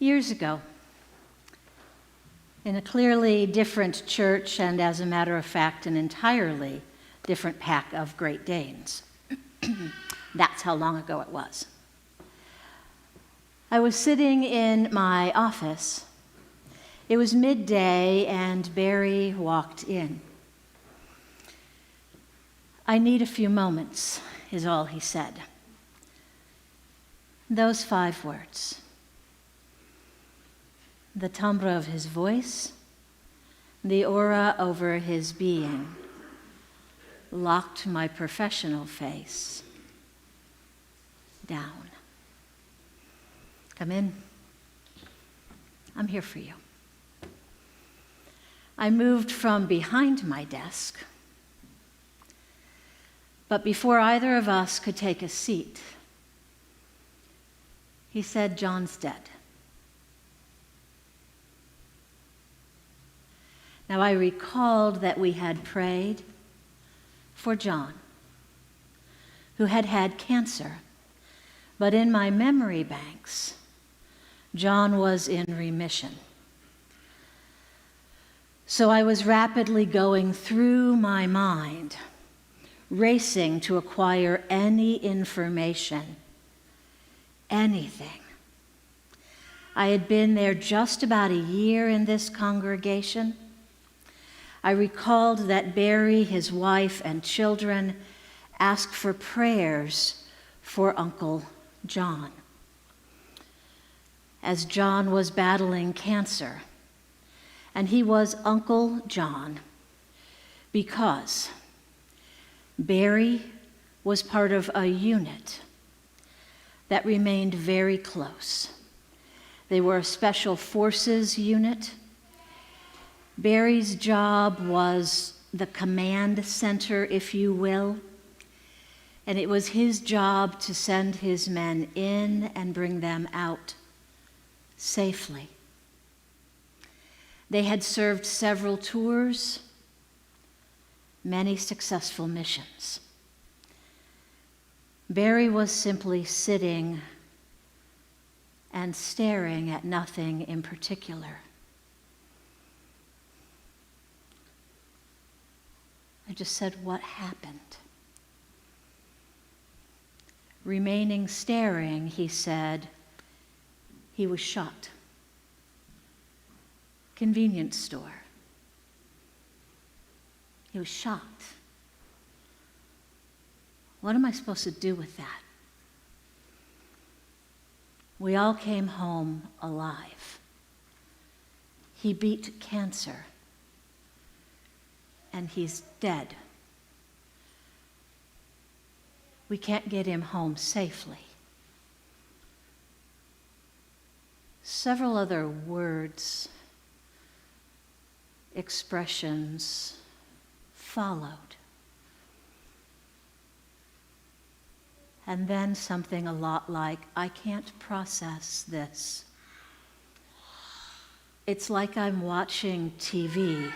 Years ago, in a clearly different church, and as a matter of fact, an entirely different pack of Great Danes. That's how long ago it was. I was sitting in my office. It was midday, and Barry walked in. "I need a few moments," is all he said. Those 5 words. The timbre of his voice, the aura over his being, locked my professional face down. "Come in. I'm here for you." I moved from behind my desk, but before either of us could take a seat, he said, "John's dead." Now, I recalled that we had prayed for John, who had had cancer, but in my memory banks, John was in remission. So I was rapidly going through my mind, racing to acquire any information, anything. I had been there just about a year in this congregation. I recalled that Barry, his wife, and children asked for prayers for Uncle John, as John was battling cancer. And he was Uncle John because Barry was part of a unit that remained very close. They were a special forces unit. Barry's job was the command center, if you will, and it was his job to send his men in and bring them out safely. They had served several tours, many successful missions. Barry was simply sitting and staring at nothing in particular. I just said, "What happened?" Remaining staring, he said, "He was shot. Convenience store. He was shot. What am I supposed to do with that?" We all came home alive. He beat cancer, and he's dead. We can't get him home safely. Several other words, expressions followed. And then something a lot like, "I can't process this. It's like I'm watching TV,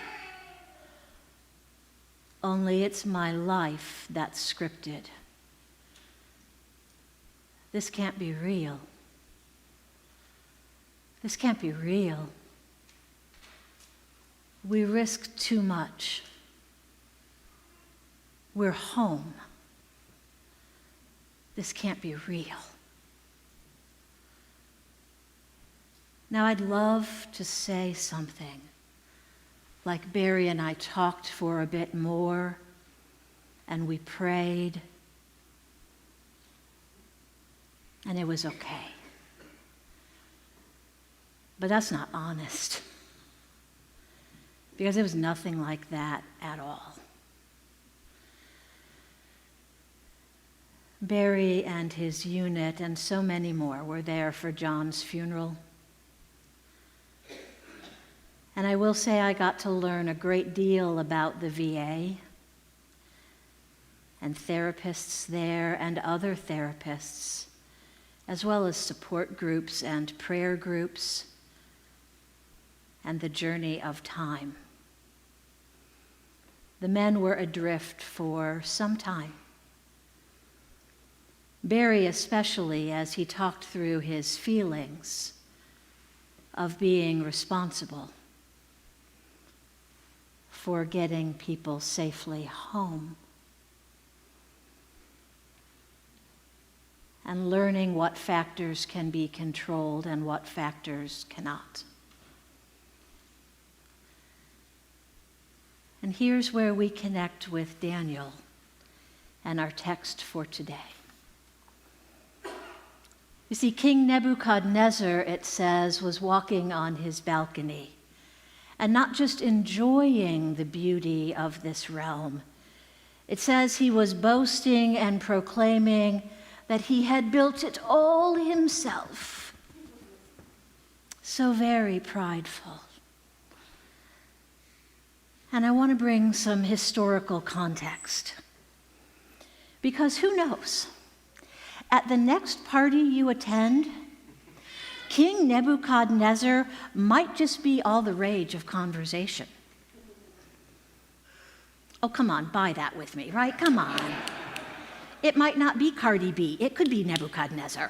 only it's my life that's scripted. This can't be real. This can't be real. We risk too much. We're home. This can't be real." Now, I'd love to say something like Barry and I talked for a bit more and we prayed and it was okay. But that's not honest, because it was nothing like that at all. Barry and his unit and so many more were there for John's funeral. And I will say I got to learn a great deal about the VA and therapists there and other therapists, as well as support groups and prayer groups and the journey of time. The men were adrift for some time. Barry especially, as he talked through his feelings, of being responsible for getting people safely home and learning what factors can be controlled and what factors cannot. And here's where we connect with Daniel and our text for today. You see, King Nebuchadnezzar, it says, was walking on his balcony and not just enjoying the beauty of this realm. It says he was boasting and proclaiming that he had built it all himself. So very prideful. And I want to bring some historical context. Because who knows? At the next party you attend, King Nebuchadnezzar might just be all the rage of conversation. Oh, come on, buy that with me, right? Come on. It might not be Cardi B. It could be Nebuchadnezzar.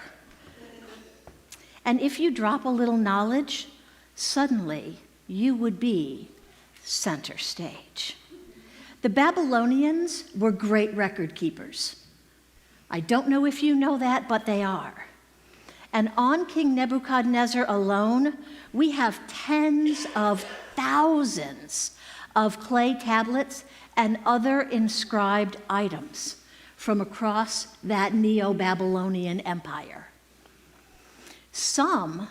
And if you drop a little knowledge, suddenly you would be center stage. The Babylonians were great record keepers. I don't know if you know that, but they are. And on King Nebuchadnezzar alone, we have tens of thousands of clay tablets and other inscribed items from across that Neo-Babylonian empire. Some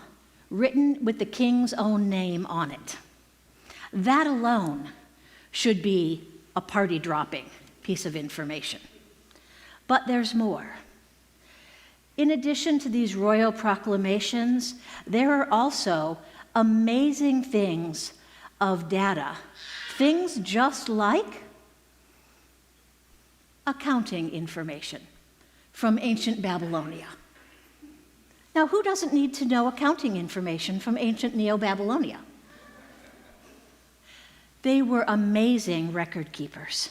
written with the king's own name on it. That alone should be a party-dropping piece of information. But there's more. In addition to these royal proclamations, there are also amazing things of data, things just like accounting information from ancient Babylonia. Now, who doesn't need to know accounting information from ancient Neo-Babylonia? They were amazing record keepers.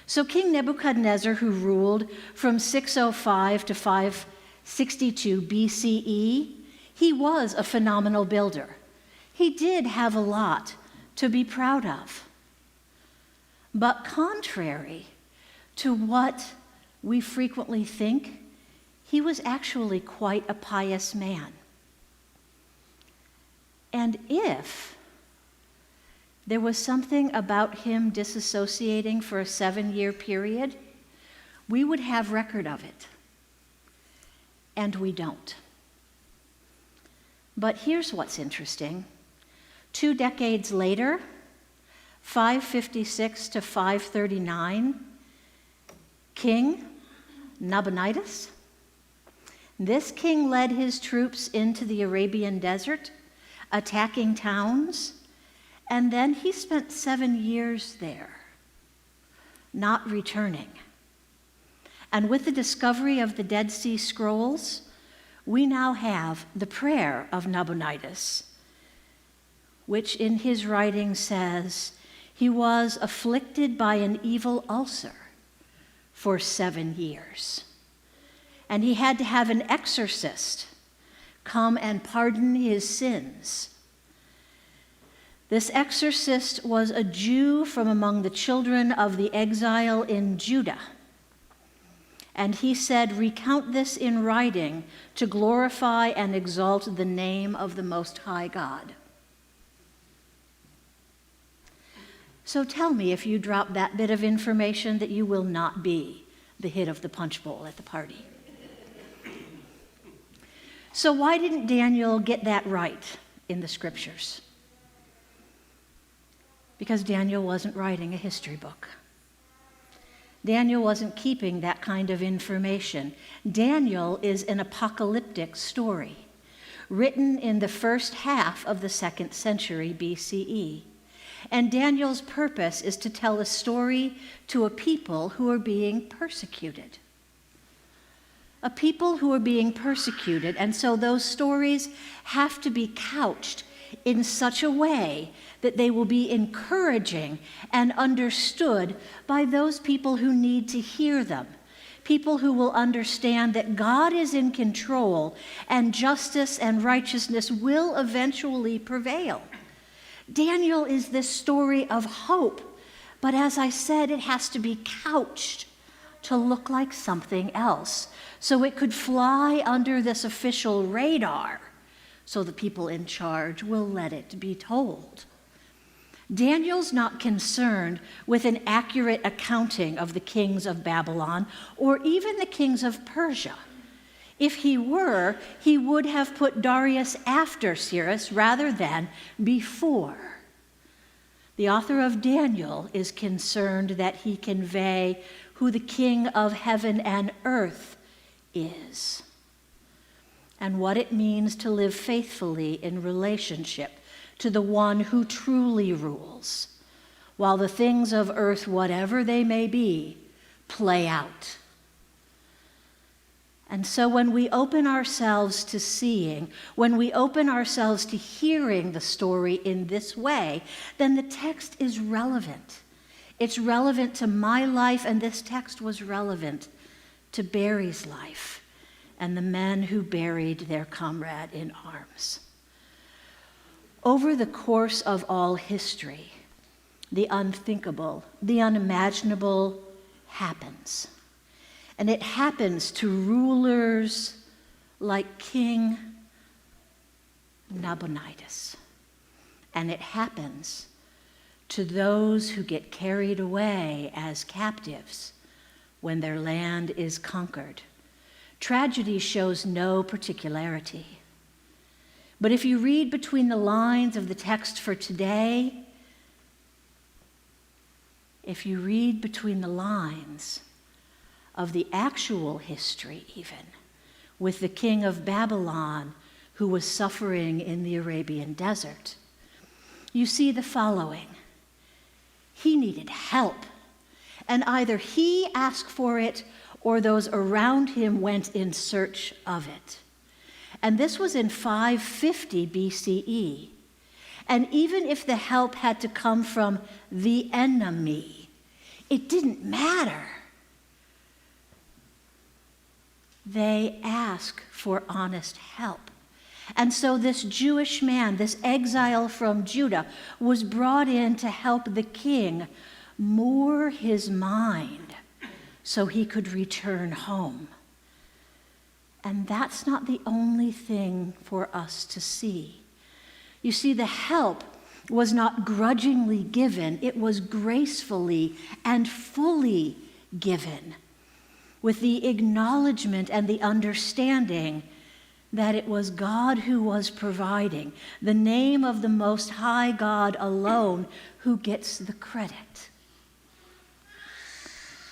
So King Nebuchadnezzar, who ruled from 605 to 562 BCE, he was a phenomenal builder. He did have a lot to be proud of. But contrary to what we frequently think, he was actually quite a pious man. And if there was something about him disassociating for a 7-year period, we would have record of it. And we don't. But here's what's interesting. 2 decades later, 556 to 539, King Nabonidus, this king led his troops into the Arabian desert, attacking towns, and then he spent 7 years there, not returning. And with the discovery of the Dead Sea Scrolls, we now have the prayer of Nabonidus, which in his writing says, he was afflicted by an evil ulcer for 7 years. And he had to have an exorcist come and pardon his sins. This exorcist was a Jew from among the children of the exile in Judah. And he said, recount this in writing to glorify and exalt the name of the Most High God. So tell me, if you drop that bit of information, that you will not be the hit of the punch bowl at the party. So why didn't Daniel get that right in the scriptures? Because Daniel wasn't writing a history book. Daniel wasn't keeping that kind of information. Daniel is an apocalyptic story written in the first half of the 2nd century BCE. And Daniel's purpose is to tell a story to a people who are being persecuted. A people who are being persecuted, and so those stories have to be couched in such a way that they will be encouraging and understood by those people who need to hear them, people who will understand that God is in control and justice and righteousness will eventually prevail. Daniel is this story of hope, but as I said, it has to be couched to look like something else, so it could fly under this official radar, so the people in charge will let it be told. Daniel's not concerned with an accurate accounting of the kings of Babylon or even the kings of Persia. If he were, he would have put Darius after Cyrus rather than before. The author of Daniel is concerned that he convey who the King of heaven and earth is, and what it means to live faithfully in relationship to the one who truly rules, while the things of earth, whatever they may be, play out. And so when we open ourselves to seeing, when we open ourselves to hearing the story in this way, then the text is relevant. It's relevant to my life, and this text was relevant to Barry's life and the men who buried their comrade in arms. Over the course of all history, the unthinkable, the unimaginable happens. And it happens to rulers like King Nabonidus. And it happens to those who get carried away as captives when their land is conquered. Tragedy shows no particularity. But if you read between the lines of the text for today, if you read between the lines of the actual history even, with the king of Babylon who was suffering in the Arabian desert, you see the following. He needed help, and either he asked for it or those around him went in search of it. And this was in 550 BCE. And even if the help had to come from the enemy, it didn't matter. They asked for honest help. And so this Jewish man, this exile from Judah, was brought in to help the king moor his mind so he could return home. And that's not the only thing for us to see. You see, the help was not grudgingly given, it was gracefully and fully given, with the acknowledgement and the understanding that it was God who was providing, the name of the Most High God alone who gets the credit.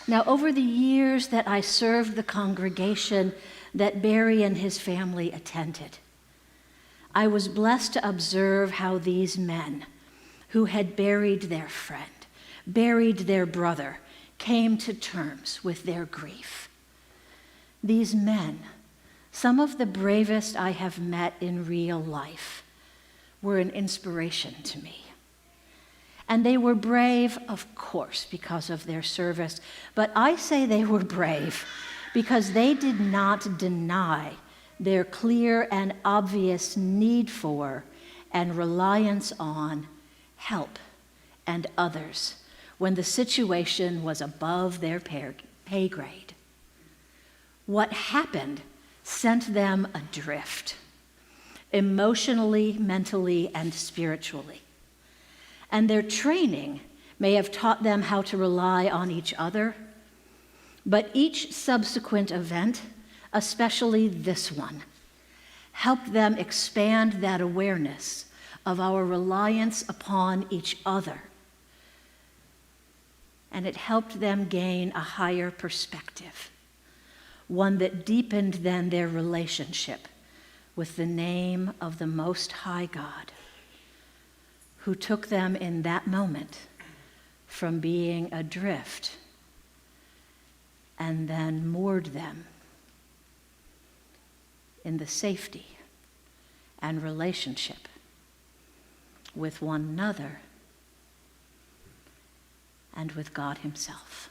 Now, over the years that I served the congregation that Barry and his family attended, I was blessed to observe how these men who had buried their friend, buried their brother, came to terms with their grief. These men, some of the bravest I have met in real life, were an inspiration to me. And they were brave, of course, because of their service, but I say they were brave because they did not deny their clear and obvious need for and reliance on help and others when the situation was above their pay grade. What happened sent them adrift, emotionally, mentally, and spiritually. And their training may have taught them how to rely on each other, but each subsequent event, especially this one, helped them expand that awareness of our reliance upon each other. And it helped them gain a higher perspective, one that deepened then their relationship with the name of the Most High God, who took them in that moment from being adrift and then moored them in the safety and relationship with one another and with God Himself.